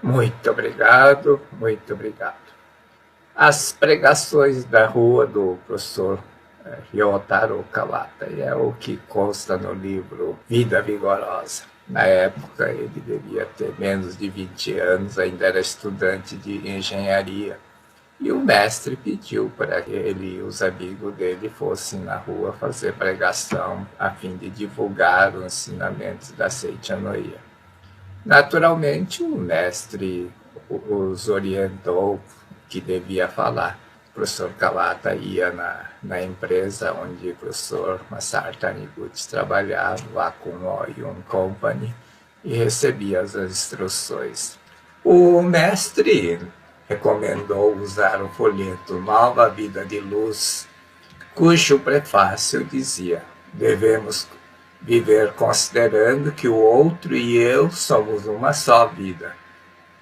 Muito obrigado, muito obrigado. As pregações da rua do professor Ryotaro Kawata é o que consta no livro Vida Vigorosa. Na época, ele devia ter menos de 20 anos, ainda era estudante de engenharia. E o mestre pediu para que ele e os amigos dele fossem na rua fazer pregação a fim de divulgar os ensinamentos da Seiichi Noia. Naturalmente, o mestre os orientou que devia falar. O professor Kawata ia na empresa onde o professor Masaru Taniguchi trabalhava, lá com o Oyun Company, e recebia as instruções. O mestre recomendou usar o folheto Nova Vida de Luz, cujo prefácio dizia: devemos viver considerando que o outro e eu somos uma só vida.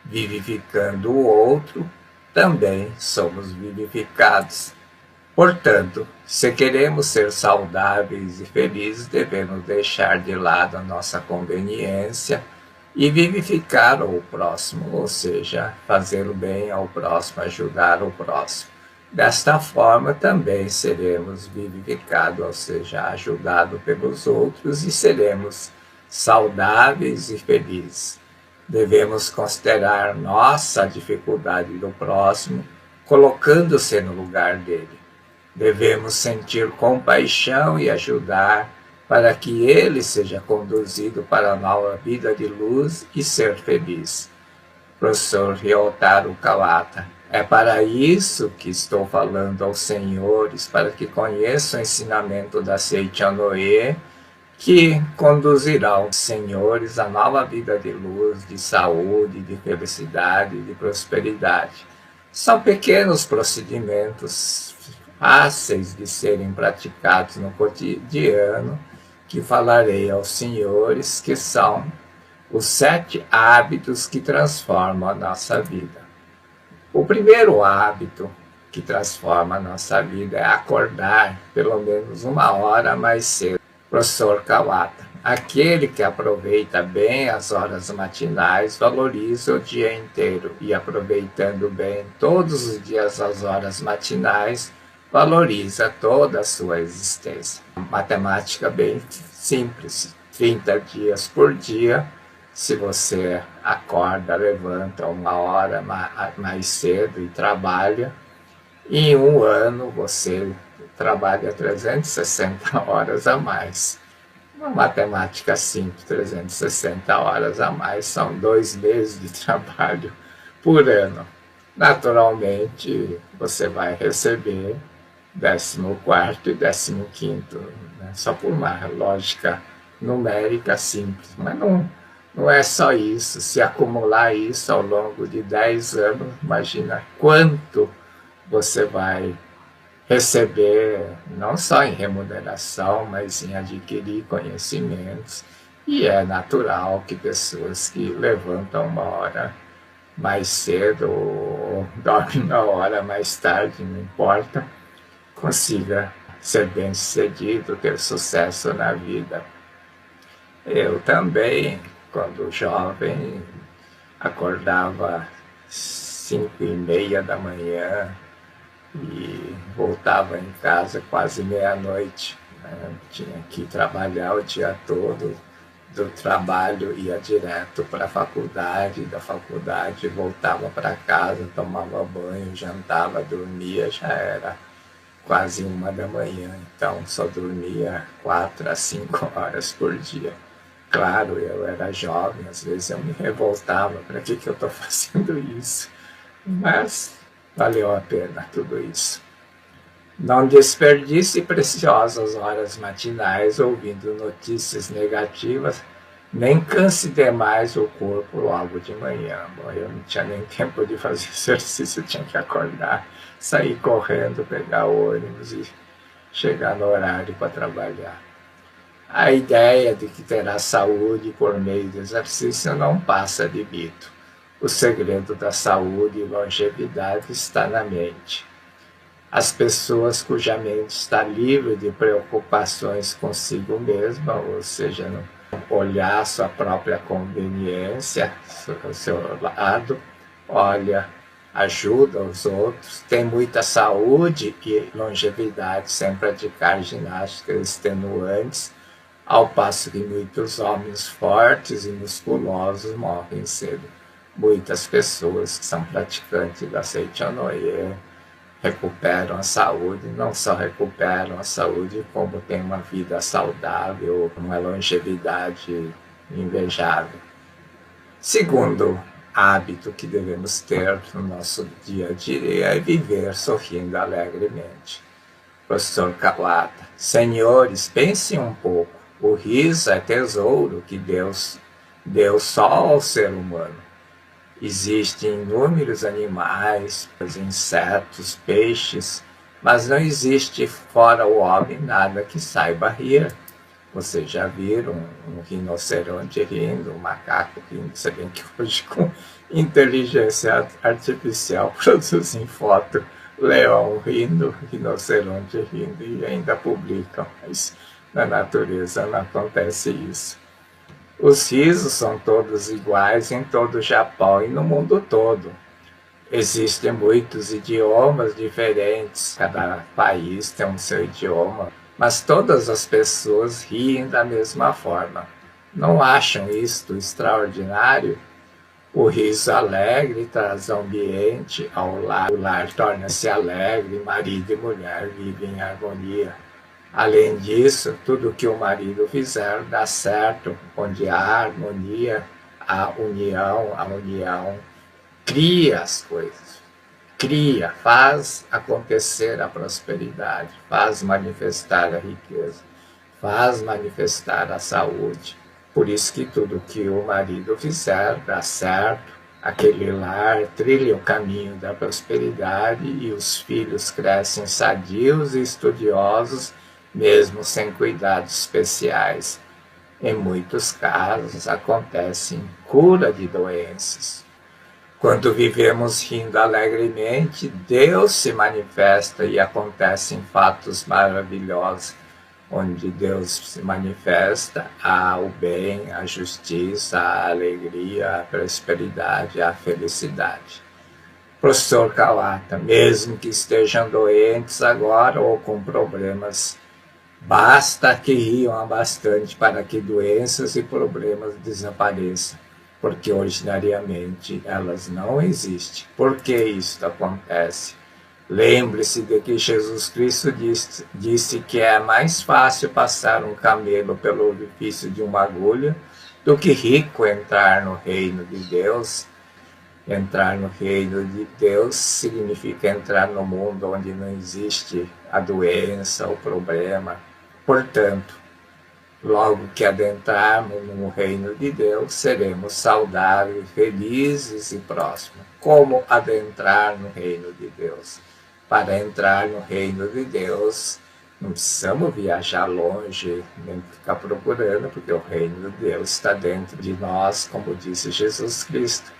Vivificando o outro, também somos vivificados. Portanto, se queremos ser saudáveis e felizes, devemos deixar de lado a nossa conveniência e vivificar o próximo, ou seja, fazer o bem ao próximo, ajudar o próximo. Desta forma, também seremos vivificados, ou seja, ajudados pelos outros, e seremos saudáveis e felizes. Devemos considerar nossa dificuldade do próximo, colocando-se no lugar dele. Devemos sentir compaixão e ajudar para que ele seja conduzido para a nova vida de luz e ser feliz. Professor Ryotaro Kawata, é para isso que estou falando aos senhores, para que conheçam o ensinamento da Seiichi Noie, que conduzirá os senhores à nova vida de luz, de saúde, de felicidade, de prosperidade. São pequenos procedimentos fáceis de serem praticados no cotidiano, que falarei aos senhores, que são os 7 hábitos que transformam a nossa vida. O primeiro hábito que transforma a nossa vida é acordar pelo menos 1 hora mais cedo. Professor Kawata, aquele que aproveita bem as horas matinais valoriza o dia inteiro, e aproveitando bem todos os dias as horas matinais, valoriza toda a sua existência. Matemática bem simples, 30 dias por dia. Se você acorda, levanta 1 hora mais cedo e trabalha, em 1 ano você trabalha 360 horas a mais. Uma matemática simples, 360 horas a mais, são 2 meses de trabalho por ano. Naturalmente, você vai receber 14º e 15º, né? Só por uma lógica numérica simples. Mas não é só isso. Se acumular isso ao longo de 10 anos, imagina quanto você vai receber, não só em remuneração, mas em adquirir conhecimentos. E é natural que pessoas que levantam 1 hora mais cedo ou dormem 1 hora mais tarde, não importa, consiga ser bem-sucedido, ter sucesso na vida. Eu também, quando jovem, acordava 5h30 da manhã e voltava em casa quase meia-noite. Tinha que trabalhar o dia todo, do trabalho ia direto para a faculdade, da faculdade voltava para casa, tomava banho, jantava, dormia, já era quase 1 da manhã, então só dormia 4 a 5 horas por dia. Claro, eu era jovem, às vezes eu me revoltava, para que eu estou fazendo isso? Mas valeu a pena tudo isso. Não desperdice preciosas horas matinais ouvindo notícias negativas, nem canse demais o corpo logo de manhã. Bom, eu não tinha nem tempo de fazer exercício, eu tinha que acordar, sair correndo, pegar o ônibus e chegar no horário para trabalhar. A ideia de que terá saúde por meio do exercício não passa de mito. O segredo da saúde e longevidade está na mente. As pessoas cuja mente está livre de preocupações consigo mesma, ou seja, não olhar sua própria conveniência, o seu lado, olha, ajuda os outros, tem muita saúde e longevidade sem praticar ginásticas extenuantes, ao passo que muitos homens fortes e musculosos morrem cedo. Muitas pessoas que são praticantes da Seichonoye recuperam a saúde, não só recuperam a saúde, como têm uma vida saudável, uma longevidade invejável. Segundo hábito que devemos ter no nosso dia a dia é viver sorrindo alegremente. Professor Kawata, senhores, pensem um pouco. O riso é tesouro que Deus deu só ao ser humano. Existem inúmeros animais, insetos, peixes, mas não existe fora o homem nada que saiba rir. Vocês já viram um rinoceronte rindo, um macaco rindo? Você vê que hoje com inteligência artificial produzem foto, leão rindo, rinoceronte rindo e ainda publicam, mas na natureza não acontece isso. Os risos são todos iguais em todo o Japão e no mundo todo. Existem muitos idiomas diferentes, cada país tem um seu idioma, mas todas as pessoas riem da mesma forma. Não acham isto extraordinário? O riso alegre traz ambiente ao lar, o lar torna-se alegre, marido e mulher vivem em harmonia. Além disso, tudo que o marido fizer dá certo, onde há harmonia, a união cria as coisas, faz acontecer a prosperidade, faz manifestar a riqueza, faz manifestar a saúde. Por isso que tudo que o marido fizer dá certo, aquele lar trilha o caminho da prosperidade e os filhos crescem sadios e estudiosos, mesmo sem cuidados especiais. Em muitos casos, acontece cura de doenças. Quando vivemos rindo alegremente, Deus se manifesta e acontecem fatos maravilhosos. Onde Deus se manifesta, há o bem, a justiça, a alegria, a prosperidade, a felicidade. Professor Kawata, mesmo que estejam doentes agora ou com problemas, basta que riam bastante para que doenças e problemas desapareçam, porque originariamente elas não existem. Por que isso acontece? Lembre-se de que Jesus Cristo disse que é mais fácil passar um camelo pelo orifício de uma agulha do que rico entrar no reino de Deus. Entrar no reino de Deus significa entrar no mundo onde não existe a doença, o problema. Portanto, logo que adentrarmos no reino de Deus, seremos saudáveis, felizes e prósperos. Como adentrar no reino de Deus? Para entrar no reino de Deus, não precisamos viajar longe, nem ficar procurando, porque o reino de Deus está dentro de nós, como disse Jesus Cristo.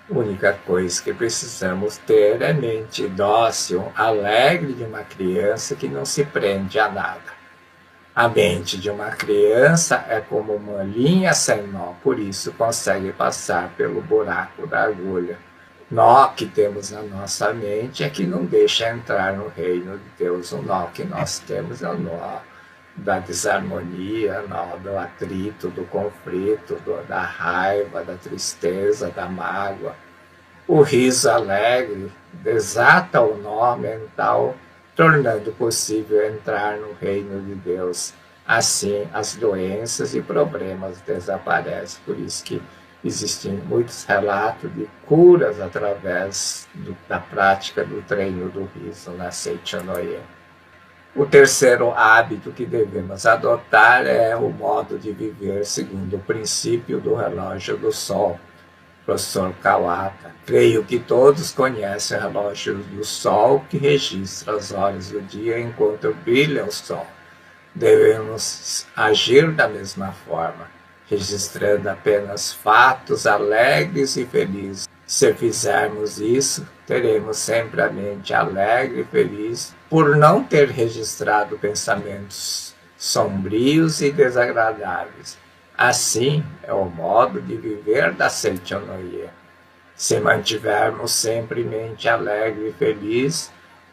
A única coisa que precisamos ter é mente dócil, alegre de uma criança que não se prende a nada. A mente de uma criança é como uma linha sem nó, por isso consegue passar pelo buraco da agulha. Nó que temos na nossa mente é que não deixa entrar no reino de Deus. O nó que nós temos é o nó da desarmonia, nó do atrito, do conflito, da raiva, da tristeza, da mágoa. O riso alegre desata o nó mental, tornando possível entrar no reino de Deus. Assim, as doenças e problemas desaparecem. Por isso que existem muitos relatos de curas através da prática do treino do riso na Seichonoye. O terceiro hábito que devemos adotar é o modo de viver segundo o princípio do relógio do sol. Professor Kawata, creio que todos conhecem o relógio do sol que registra as horas do dia enquanto brilha o sol. Devemos agir da mesma forma, registrando apenas fatos alegres e felizes. Se fizermos isso, teremos sempre a mente alegre e feliz por não ter registrado pensamentos sombrios e desagradáveis. Assim é o modo de viver da Seichonoye. Se mantivermos sempre mente alegre e feliz,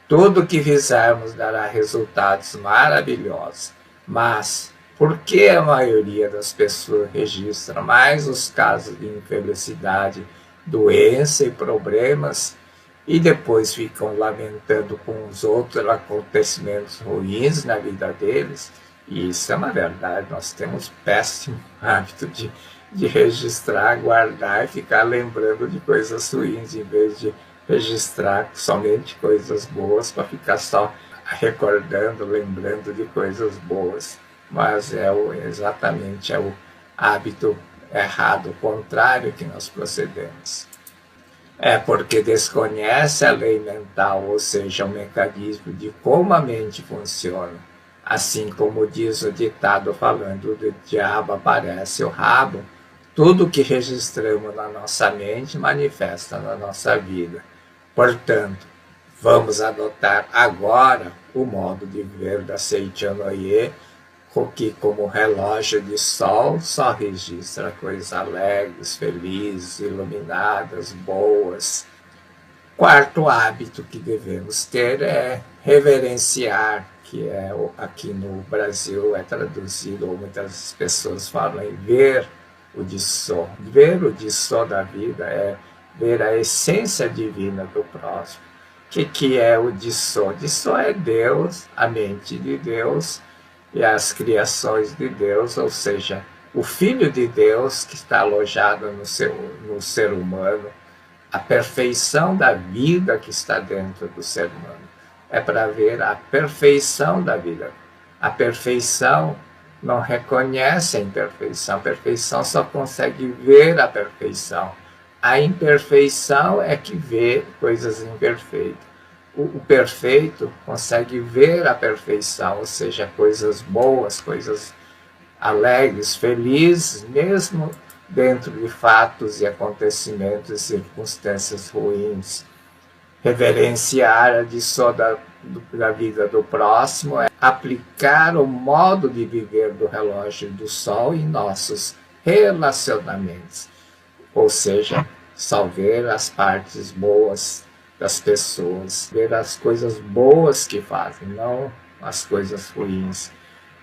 tudo o que fizermos dará resultados maravilhosos. Mas por que a maioria das pessoas registra mais os casos de infelicidade, doença e problemas e depois ficam lamentando com os outros acontecimentos ruins na vida deles? E isso é uma verdade, nós temos péssimo hábito de registrar, guardar e ficar lembrando de coisas ruins, em vez de registrar somente coisas boas para ficar só recordando, lembrando de coisas boas. Mas exatamente o hábito errado, o contrário que nós procedemos. É porque desconhece a lei mental, ou seja, o mecanismo de como a mente funciona. Assim como diz o ditado falando do diabo aparece o rabo, tudo que registramos na nossa mente manifesta na nossa vida. Portanto, vamos adotar agora o modo de viver da Seichonoye, que como relógio de sol só registra coisas alegres, felizes, iluminadas, boas. Quarto hábito que devemos ter é reverenciar, que aqui no Brasil é traduzido, ou muitas pessoas falam em ver o Dissô. Ver o Dissô da vida é ver a essência divina do próximo. O que é o Dissô? Dissô é Deus, a mente de Deus e as criações de Deus, ou seja, o Filho de Deus que está alojado no ser humano, a perfeição da vida que está dentro do ser humano. É para ver a perfeição da vida. A perfeição não reconhece a imperfeição. A perfeição só consegue ver a perfeição. A imperfeição é que vê coisas imperfeitas. O perfeito consegue ver a perfeição, ou seja, coisas boas, coisas alegres, felizes, mesmo dentro de fatos e acontecimentos e circunstâncias ruins. Reverenciar a Dissô da vida do próximo é aplicar o modo de viver do relógio do sol em nossos relacionamentos, ou seja, só ver as partes boas das pessoas, ver as coisas boas que fazem, não as coisas ruins.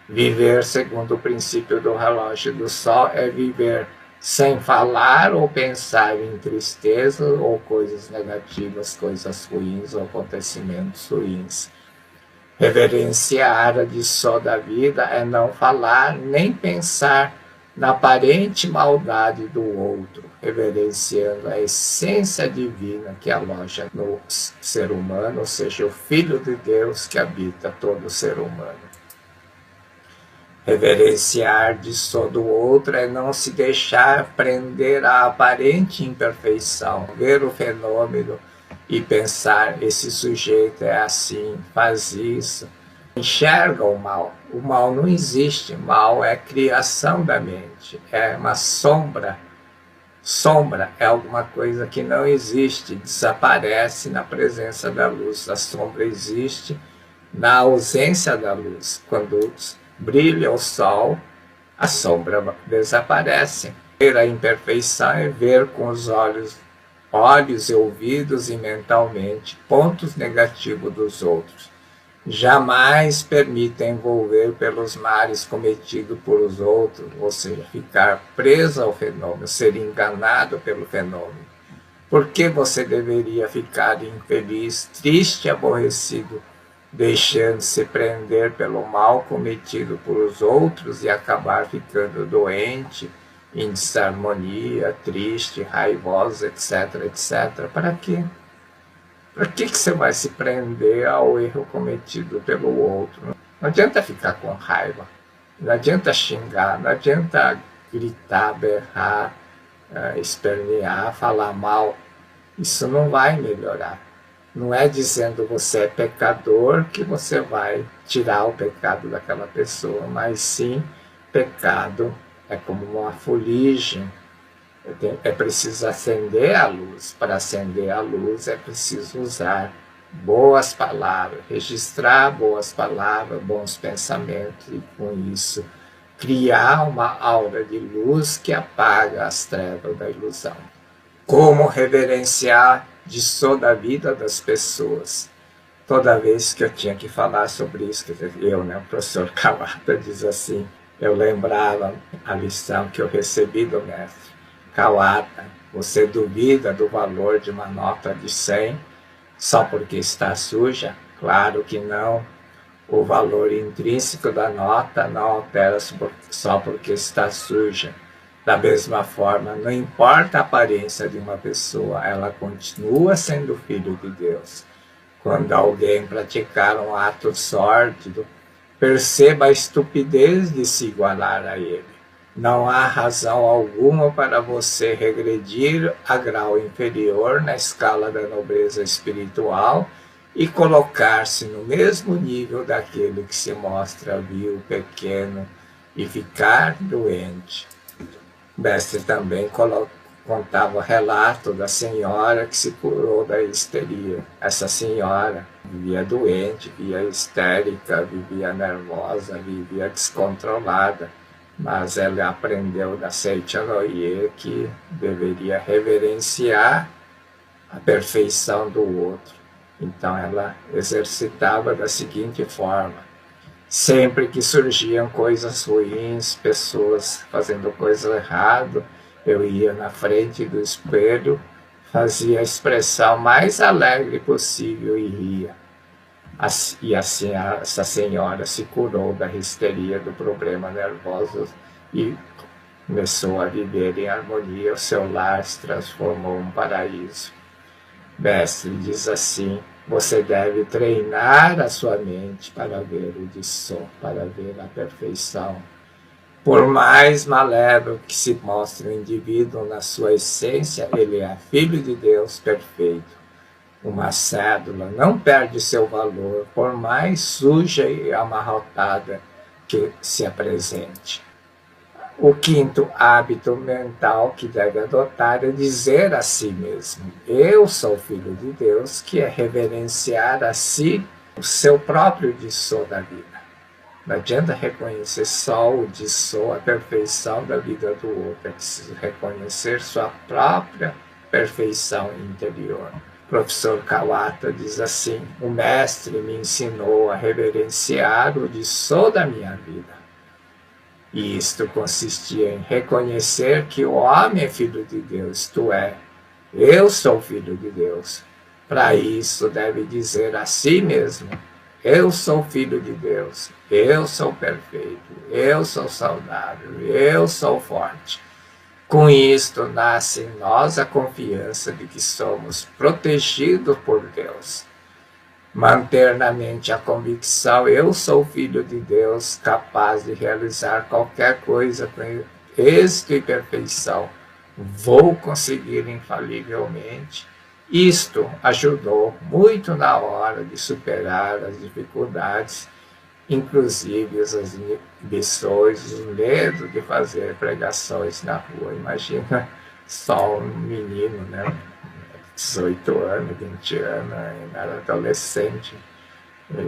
Viver segundo o princípio do relógio do sol é viver sem falar ou pensar em tristeza ou coisas negativas, coisas ruins ou acontecimentos ruins. Reverenciar a Dissô da vida é não falar nem pensar na aparente maldade do outro, reverenciando a essência divina que aloja no ser humano, ou seja, o Filho de Deus que habita todo ser humano. Reverenciar Dissô do outro é não se deixar prender à aparente imperfeição, ver o fenômeno e pensar, esse sujeito é assim, faz isso. Enxerga o mal. O mal não existe, mal é criação da mente, é uma sombra. Sombra é alguma coisa que não existe, desaparece na presença da luz. A sombra existe na ausência da luz. Quando brilha o sol, a sombra desaparece. Ver a imperfeição é ver com os olhos e ouvidos e mentalmente pontos negativos dos outros. Jamais permita envolver pelos males cometidos por os outros, ou seja, ficar preso ao fenômeno, ser enganado pelo fenômeno. Por que você deveria ficar infeliz, triste, aborrecido, deixando-se prender pelo mal cometido por os outros e acabar ficando doente, em desarmonia, triste, raivosa, etc, etc? Para quê? Para que você vai se prender ao erro cometido pelo outro? Não adianta ficar com raiva, não adianta xingar, não adianta gritar, berrar, espernear, falar mal. Isso não vai melhorar. Não é dizendo você é pecador que você vai tirar o pecado daquela pessoa, mas sim, pecado é como uma fuligem. É preciso acender a luz. Para acender a luz é preciso usar boas palavras, registrar boas palavras, bons pensamentos e com isso criar uma aura de luz que apaga as trevas da ilusão. Como reverenciar toda a vida das pessoas. Toda vez que eu tinha que falar sobre isso, o professor Kawata diz assim, eu lembrava a lição que eu recebi do mestre. Kawata, você duvida do valor de uma nota de 100 só porque está suja? Claro que não. O valor intrínseco da nota não altera só porque está suja. Da mesma forma, não importa a aparência de uma pessoa, ela continua sendo filho de Deus. Quando alguém praticar um ato sórdido, perceba a estupidez de se igualar a ele. Não há razão alguma para você regredir a grau inferior na escala da nobreza espiritual e colocar-se no mesmo nível daquele que se mostra vil, pequeno e ficar doente. O mestre também contava o relato da senhora que se curou da histeria. Essa senhora vivia doente, vivia histérica, vivia nervosa, vivia descontrolada, mas ela aprendeu da Seiichi Noye que deveria reverenciar a perfeição do outro. Então ela exercitava da seguinte forma: sempre que surgiam coisas ruins, pessoas fazendo coisa errada, eu ia na frente do espelho, fazia a expressão mais alegre possível e ria. E assim essa senhora se curou da histeria, do problema nervoso e começou a viver em harmonia. O seu lar se transformou em um paraíso. Mestre diz assim: você deve treinar a sua mente para ver o Disso, para ver a perfeição. Por mais malévolo que se mostre o indivíduo na sua essência, ele é filho de Deus perfeito. Uma cédula não perde seu valor, por mais suja e amarrotada que se apresente. O quinto hábito mental que deve adotar é dizer a si mesmo: eu sou filho de Deus, que é reverenciar a si o seu próprio Disso da vida. Não adianta reconhecer só o Disso, a perfeição da vida do outro, é preciso reconhecer sua própria perfeição interior. O professor Kawata diz assim: o mestre me ensinou a reverenciar o Disso da minha vida. E isto consistia em reconhecer que o homem é filho de Deus, isto é, eu sou filho de Deus. Para isso deve dizer a si mesmo: eu sou filho de Deus, eu sou perfeito, eu sou saudável, eu sou forte. Com isto nasce em nós a confiança de que somos protegidos por Deus. Manter na mente a convicção: eu sou filho de Deus, capaz de realizar qualquer coisa com êxito e perfeição. Vou conseguir infalivelmente. Isto ajudou muito na hora de superar as dificuldades, inclusive as inibições, os medos de fazer pregações na rua. Imagina só um menino, né? 18 anos, 20 anos, ainda era adolescente,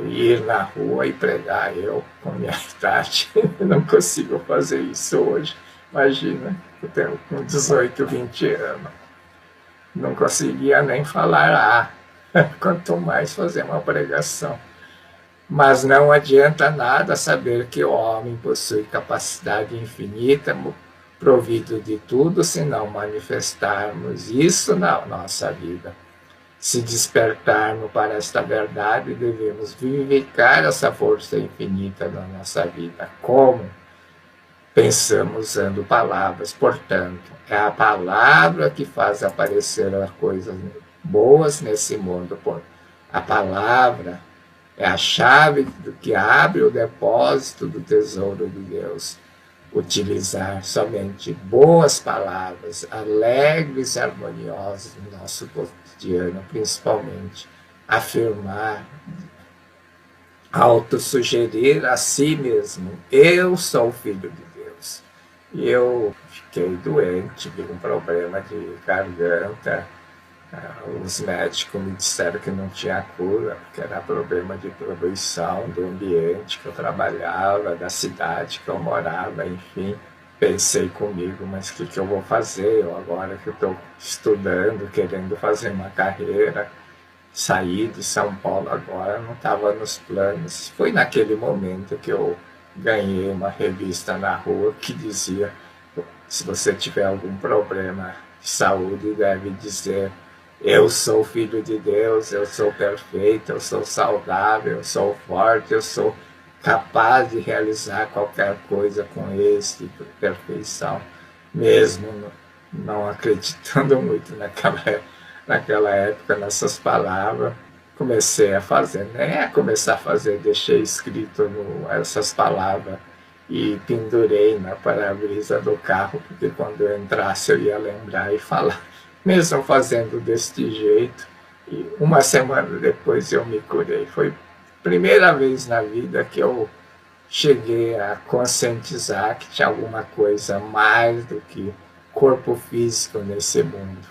ir na rua e pregar. Eu, com minha idade, não consigo fazer isso hoje. Imagina, eu tenho com 18, 20 anos. Não conseguia nem falar quanto mais fazer uma pregação. Mas não adianta nada saber que o homem possui capacidade infinita, provido de tudo, se não manifestarmos isso na nossa vida. Se despertarmos para esta verdade, devemos vivificar essa força infinita na nossa vida. Como? Pensamos usando palavras. Portanto, é a palavra que faz aparecer as coisas boas nesse mundo. A palavra é a chave que abre o depósito do tesouro de Deus. Utilizar somente boas palavras, alegres e harmoniosas no nosso cotidiano, principalmente afirmar, autossugerir a si mesmo: eu sou filho de Deus. E eu fiquei doente, tive um problema de garganta, Os médicos me disseram que não tinha cura, porque era problema de poluição do ambiente que eu trabalhava, da cidade que eu morava, enfim. Pensei comigo, mas o que eu vou fazer? Eu agora que estou estudando, querendo fazer uma carreira, sair de São Paulo agora não estava nos planos. Foi naquele momento que eu ganhei uma revista na rua que dizia: se você tiver algum problema de saúde, deve dizer: eu sou filho de Deus, eu sou perfeito, eu sou saudável, eu sou forte, eu sou capaz de realizar qualquer coisa com êxito e perfeição, mesmo não acreditando muito naquela época nessas palavras. Comecei a fazer, né? Começar a fazer, deixei escrito essas palavras e pendurei na para-brisa do carro, porque quando eu entrasse eu ia lembrar e falar. Mesmo fazendo deste jeito, e uma semana depois eu me curei. Foi a primeira vez na vida que eu cheguei a conscientizar que tinha alguma coisa mais do que corpo físico nesse mundo.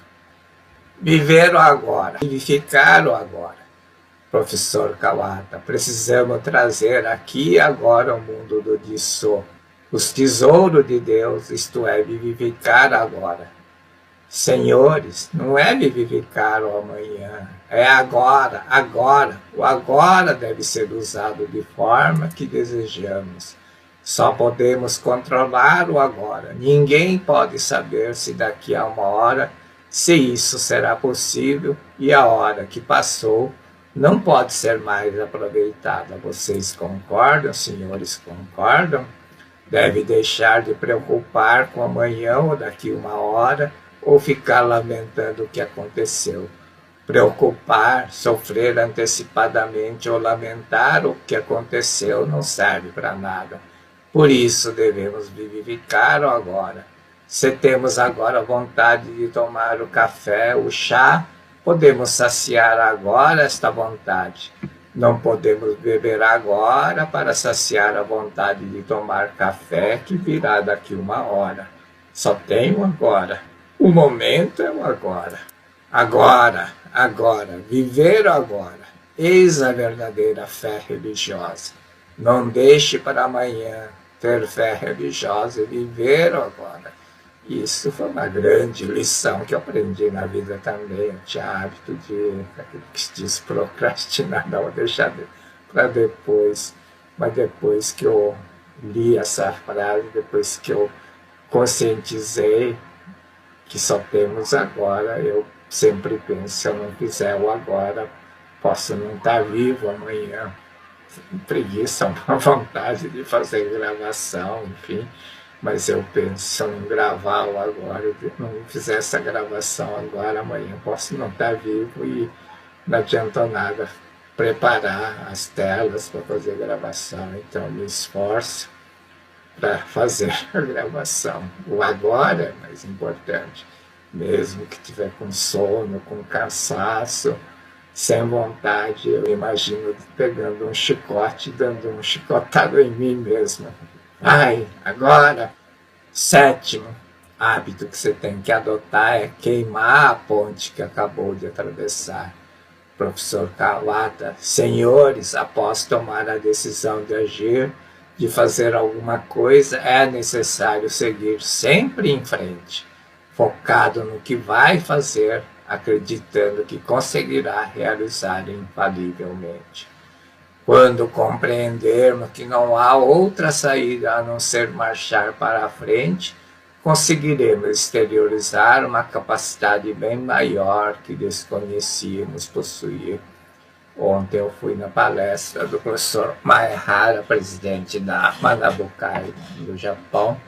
Viver o agora, vivificar o agora. Professor Kawata, precisamos trazer aqui e agora o mundo do Disso, os tesouros de Deus, isto é, vivificar agora. Senhores, não é vivificar o amanhã, é agora, agora. O agora deve ser usado de forma que desejamos. Só podemos controlar o agora. Ninguém pode saber se daqui a uma hora, se isso será possível, e a hora que passou não pode ser mais aproveitada. Vocês concordam, senhores, concordam? Deve deixar de preocupar com amanhã ou daqui uma hora, ou ficar lamentando o que aconteceu. Preocupar, sofrer antecipadamente ou lamentar o que aconteceu não serve para nada. Por isso devemos vivificar o agora. Se temos agora vontade de tomar o café, o chá, podemos saciar agora esta vontade. Não podemos beber agora para saciar a vontade de tomar café que virá daqui uma hora. Só tem o agora. O momento é o agora. Agora, agora, viver o agora. Eis a verdadeira fé religiosa. Não deixe para amanhã ter fé religiosa e viver o agora. Isso foi uma grande lição que eu aprendi na vida também. Eu tinha hábito de, que se diz, procrastinar, não deixar para depois. Mas depois que eu li essa frase, depois que eu conscientizei que só temos agora, eu sempre penso, se eu não fizer o agora, posso não estar vivo amanhã. Preguiça, uma vontade de fazer gravação, enfim, mas eu penso, se eu não gravar o agora, não fizer essa gravação agora, amanhã posso não estar vivo e não adianta nada preparar as telas para fazer gravação, então me esforço para fazer a gravação. O agora é mais importante, mesmo que tiver com sono, com cansaço, sem vontade, eu imagino pegando um chicote, dando um chicotado em mim mesmo. Ai, agora, 7º hábito que você tem que adotar é queimar a ponte que acabou de atravessar. Professor Kawata, senhores, após tomar a decisão de agir, de fazer alguma coisa, é necessário seguir sempre em frente, focado no que vai fazer, acreditando que conseguirá realizar infalivelmente. Quando compreendermos que não há outra saída a não ser marchar para a frente, conseguiremos exteriorizar uma capacidade bem maior que desconhecíamos possuir. Ontem eu fui na palestra do professor Maehara, presidente da Manabukai do Japão,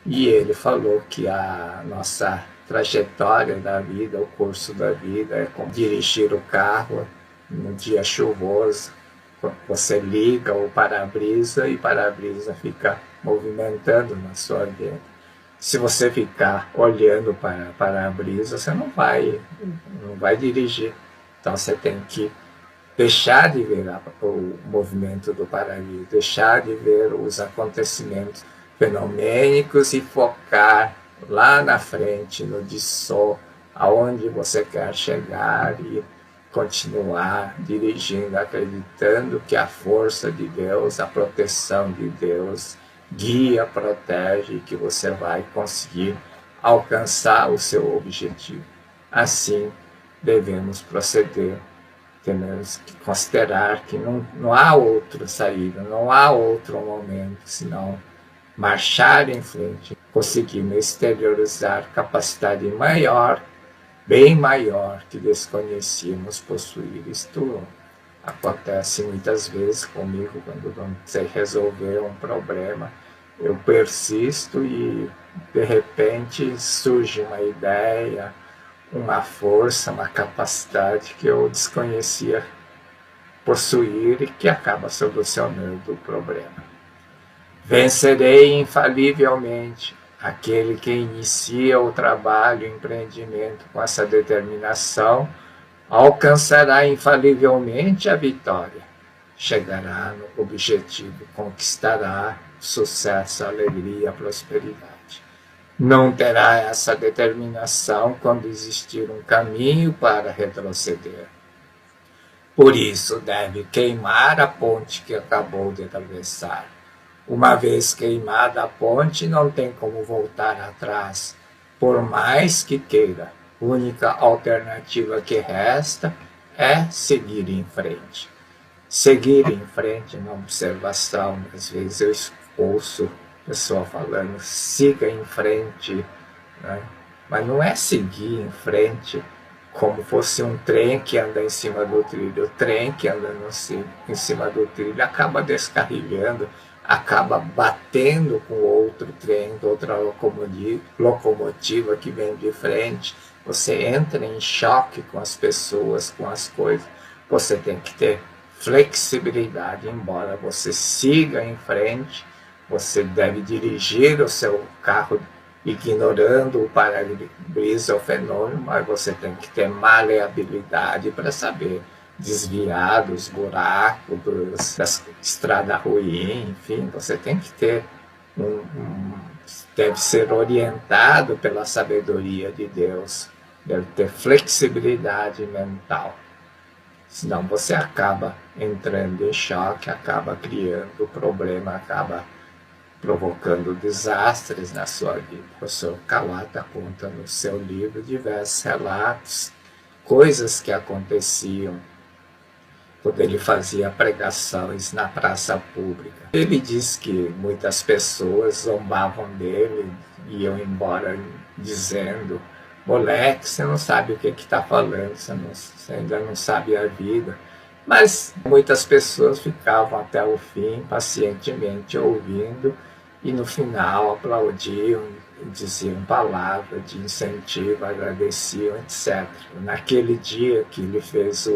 e ele falou que a nossa trajetória da vida, o curso da vida, é como dirigir o carro no dia chuvoso. Você liga o para-brisa e o para-brisa fica movimentando na sua vida. Se você ficar olhando para o para-brisa, você não vai dirigir. Então você tem que deixar de ver o movimento do para-brisa, deixar de ver os acontecimentos fenomênicos e focar lá na frente, no Disso, aonde você quer chegar e continuar dirigindo, acreditando que a força de Deus, a proteção de Deus guia, protege e que você vai conseguir alcançar o seu objetivo. Assim devemos proceder. Temos que considerar que não há outra saída, não há outro momento, senão marchar em frente, conseguindo exteriorizar capacidade maior, bem maior, que desconhecíamos possuir. Isto acontece muitas vezes comigo, quando não sei resolver um problema, eu persisto e de repente surge uma ideia, uma força, uma capacidade que eu desconhecia possuir e que acaba solucionando o problema. Vencerei infalivelmente. Aquele que inicia o trabalho, o empreendimento com essa determinação, alcançará infalivelmente a vitória. Chegará no objetivo, conquistará sucesso, alegria, prosperidade. Não terá essa determinação quando existir um caminho para retroceder. Por isso, deve queimar a ponte que acabou de atravessar. Uma vez queimada a ponte, não tem como voltar atrás, por mais que queira. A única alternativa que resta é seguir em frente. Seguir em frente na observação, às vezes eu ouço pessoa falando, siga em frente, né? Mas não é seguir em frente como fosse um trem que anda em cima do trilho. O trem que anda em cima do trilho acaba descarrilhando, acaba batendo com outro trem, outra locomotiva que vem de frente. Você entra em choque com as pessoas, com as coisas. Você tem que ter flexibilidade, embora você siga em frente. Você deve dirigir o seu carro ignorando o para-brisa, o fenômeno, mas você tem que ter maleabilidade para saber desviar dos buracos, das estradas ruins, enfim, você tem que ter deve ser orientado pela sabedoria de Deus, deve ter flexibilidade mental. Senão você acaba entrando em choque, acaba criando problema, acaba provocando desastres na sua vida. O professor Kawata conta no seu livro diversos relatos, coisas que aconteciam quando ele fazia pregações na praça pública. Ele diz que muitas pessoas zombavam dele, iam embora dizendo: moleque, você não sabe o que está falando, você ainda não sabe a vida. Mas muitas pessoas ficavam até o fim, pacientemente ouvindo, e no final aplaudiam, diziam palavras de incentivo, agradeciam, etc. Naquele dia que ele fez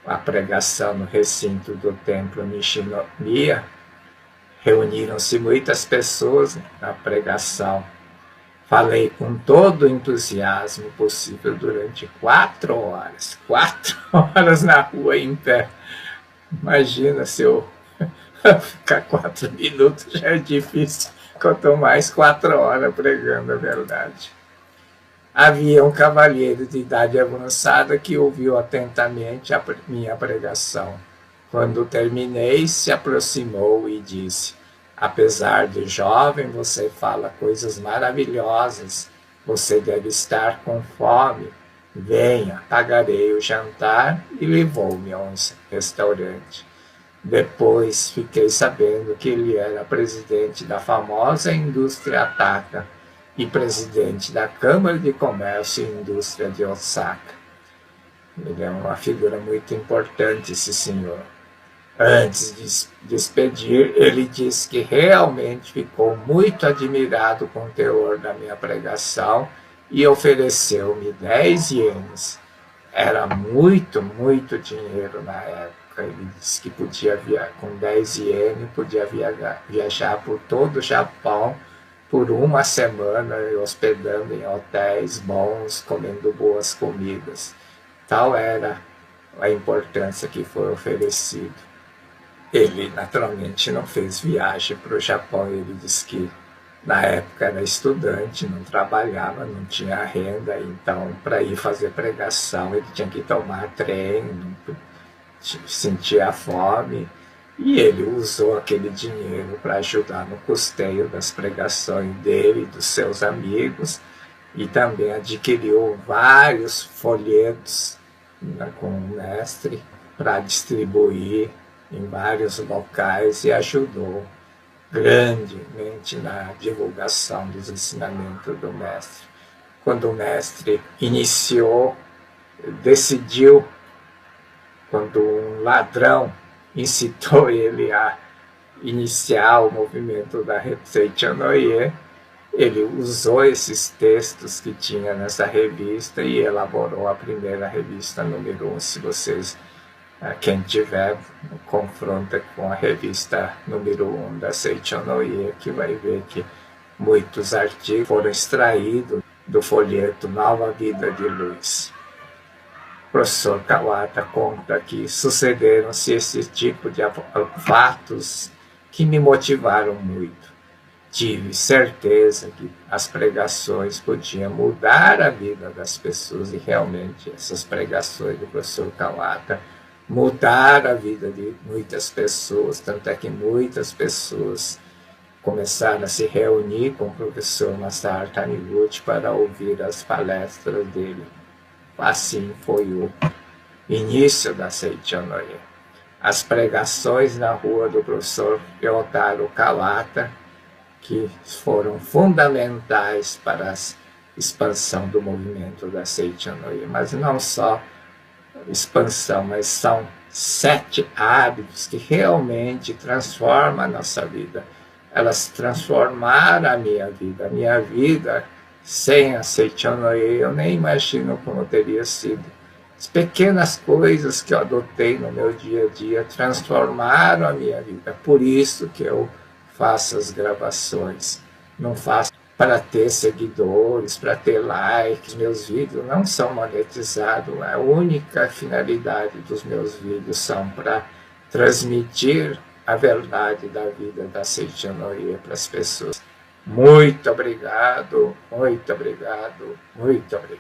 a pregação no recinto do templo Nishinomiya, reuniram-se muitas pessoas na pregação. Falei com todo o entusiasmo possível durante 4 horas. 4 horas na rua em pé. Imagina se eu ficar 4 minutos já é difícil, quanto mais 4 horas pregando a verdade. Havia um cavalheiro de idade avançada que ouviu atentamente a minha pregação. Quando terminei, se aproximou e disse: apesar de jovem, você fala coisas maravilhosas. Você deve estar com fome. Venha, pagarei o jantar, e levou-me a um restaurante. Depois fiquei sabendo que ele era presidente da famosa indústria Ataka e presidente da Câmara de Comércio e Indústria de Osaka. Ele é uma figura muito importante, esse senhor. Antes de despedir, ele disse que realmente ficou muito admirado com o teor da minha pregação e ofereceu-me 10 ienes. Era muito, muito dinheiro na época. Ele disse que com 10 ienes podia viajar por todo o Japão por uma semana, hospedando em hotéis bons, comendo boas comidas. Tal era a importância que foi oferecido. Ele, naturalmente, não fez viagem para o Japão. Ele disse que Na época era estudante, não trabalhava, não tinha renda, então para ir fazer pregação ele tinha que tomar trem, sentia fome, e ele usou aquele dinheiro para ajudar no custeio das pregações dele e dos seus amigos, e também adquiriu vários folhetos, né, com o mestre para distribuir em vários locais e ajudou grandemente na divulgação dos ensinamentos do mestre. Quando o mestre decidiu, quando um ladrão incitou ele a iniciar o movimento da Seichonoye, ele usou esses textos que tinha nessa revista e elaborou a primeira revista número 1. Se vocês, quem tiver, confronta com a revista número 1 da Seichonoye, que vai ver que muitos artigos foram extraídos do folheto Nova Vida de Luz. O professor Kawata conta que sucederam-se esse tipo de fatos que me motivaram muito. Tive certeza que as pregações podiam mudar a vida das pessoas, e realmente essas pregações do professor Kawata mudaram a vida de muitas pessoas, tanto é que muitas pessoas começaram a se reunir com o professor Masaharu Taniguchi para ouvir as palestras dele. Assim foi o início da Seichonoye. As pregações na rua do professor Ryotaro Kawata, que foram fundamentais para a expansão do movimento da Seichonoye, mas não só expansão, mas são 7 hábitos que realmente transformam a nossa vida. Elas transformaram a minha vida sem a Seichonoye eu nem imagino como teria sido. As pequenas coisas que eu adotei no meu dia a dia transformaram a minha vida. Por isso que eu faço as gravações. Não faço para ter seguidores, para ter likes. Meus vídeos não são monetizados. A única finalidade dos meus vídeos são para transmitir a verdade da vida da Seichonoye para as pessoas. Muito obrigado, muito obrigado, muito obrigado.